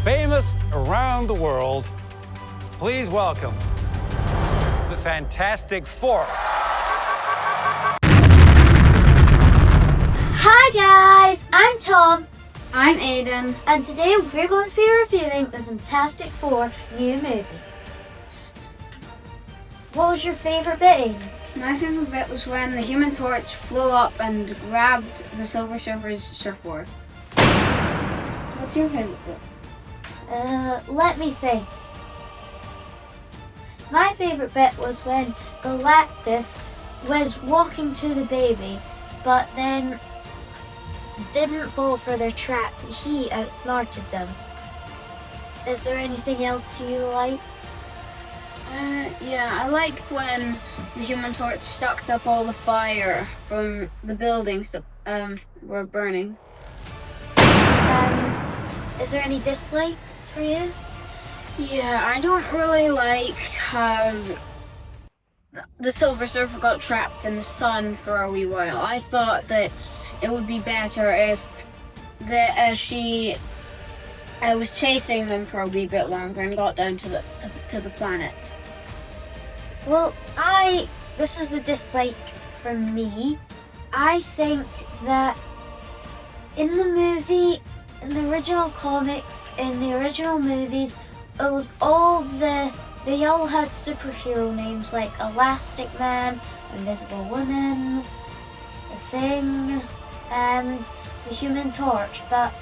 famous around the world, please welcome the Fantastic Four. Hi guys, I'm Tom. I'm Aiden. And today we're going to be reviewing the Fantastic Four new movie. What was your favourite bit, Aiden? My favourite bit was when the Human Torch flew up and grabbed the Silver Surfer's surfboard. What's your favourite bit? Let me think. My favourite bit was when Galactus was walking to the baby, but then didn't fall for their trap. He outsmarted them. Is there anything else you liked? Yeah, I liked when the Human Torch sucked up all the fire from the buildings that were burning. Is there any dislikes for you? Yeah, I don't really like how the Silver Surfer got trapped in the sun for a wee while. I thought that it would be better if she was chasing them for a wee bit longer and got down to the planet. Well, this is a dislike from me. I think that in the movie, in the original comics, in the original movies, it was they all had superhero names like Elastic Man, Invisible Woman, The Thing, and the Human Torch. But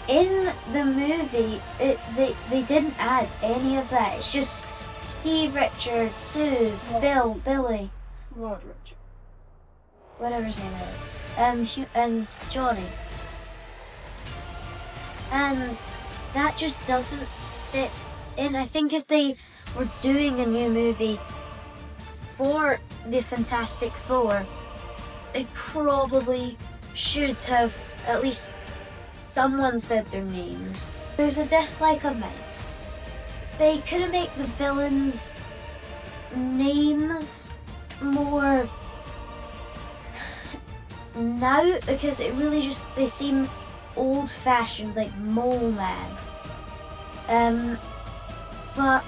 in the movie, they didn't add any of that. It's just Steve, Richard, Sue, Bill, Billy, Rod Richard, whatever his name is, and Johnny. And that just doesn't fit in. I think if they were doing a new movie for the Fantastic Four, they probably should have at least someone said their names. There's a dislike of mine. They could have made the villains' names more now, because it really just, they seem old-fashioned, like Mole Man. But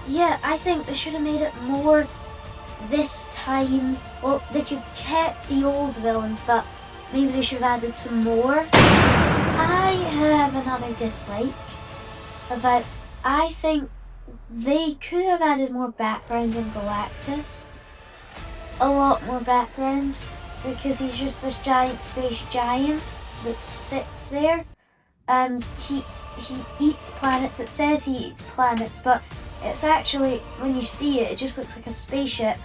yeah, I think they should have made it more this time. Well, they could keep the old villains, but maybe they should have added some more. I have another dislike about, I think they could have added more background in Galactus. A lot more background, because he's just this giant space giant that sits there, and he eats planets. It says he eats planets, but it's actually, when you see it, it just looks like a spaceship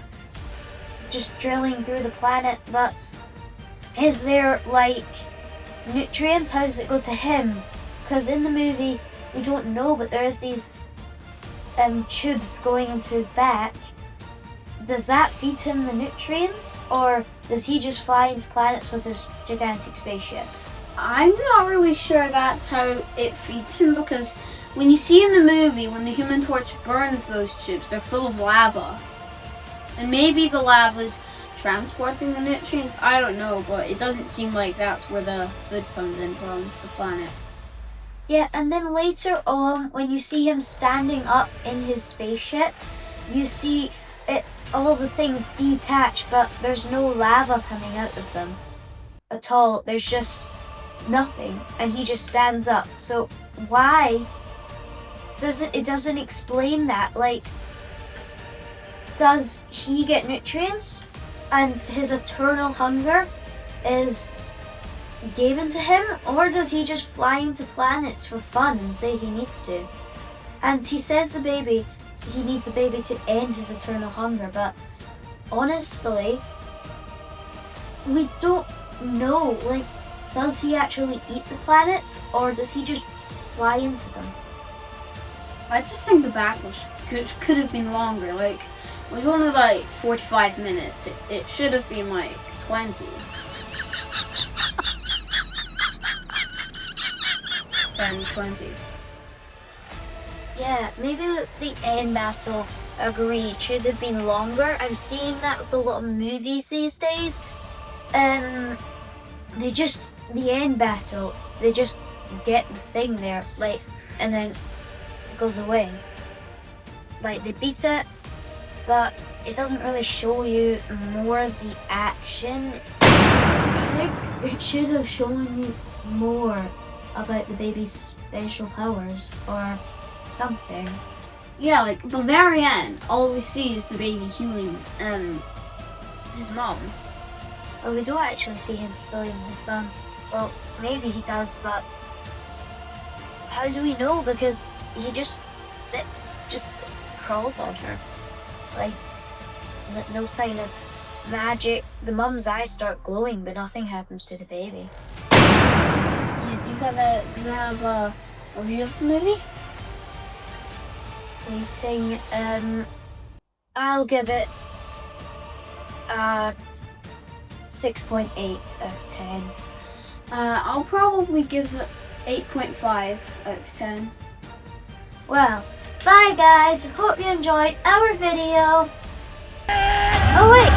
just drilling through the planet. But is there like nutrients? How does it go to him? Because in the movie we don't know, but there is these tubes going into his back. Does that feed him the nutrients, or does he just fly into planets with his gigantic spaceship? I'm not really sure that's how it feeds him, because when you see in the movie, when the Human Torch burns those tubes, they're full of lava. And maybe the lava's transporting the nutrients, I don't know, but it doesn't seem like that's where the food comes in from, the planet. Yeah, and then later on, when you see him standing up in his spaceship, you see all the things detach, but there's no lava coming out of them at all. There's just nothing, and he just stands up. So why doesn't explain that? Like, does he get nutrients and his eternal hunger is given to him, or does he just fly into planets for fun and say he needs to? And he says he needs the baby to end his eternal hunger, but honestly, we don't know. Like, does he actually eat the planets, or does he just fly into them? I just think the battle could have been longer. Like, it was only like 45 minutes. It should have been like 20. 10, 20. Yeah, maybe the end battle, agreed, should have been longer. I'm seeing that with a lot of movies these days. The end battle, they just get the thing there, like, and then it goes away. Like, they beat it, but it doesn't really show you more of the action. I think it should have shown you more about the baby's special powers or something. Yeah, like the very end, all we see is the baby healing his mom. Well, we don't actually see him killing his mum. Well, maybe he does, but how do we know? Because he just sits, just crawls on her. Like, no sign of magic. The mum's eyes start glowing, but nothing happens to the baby. Do you have a review of the movie? Rating, I'll give it 6.8 out of 10. I'll probably give it 8.5 out of 10. Well, bye guys. Hope you enjoyed our video. Oh wait,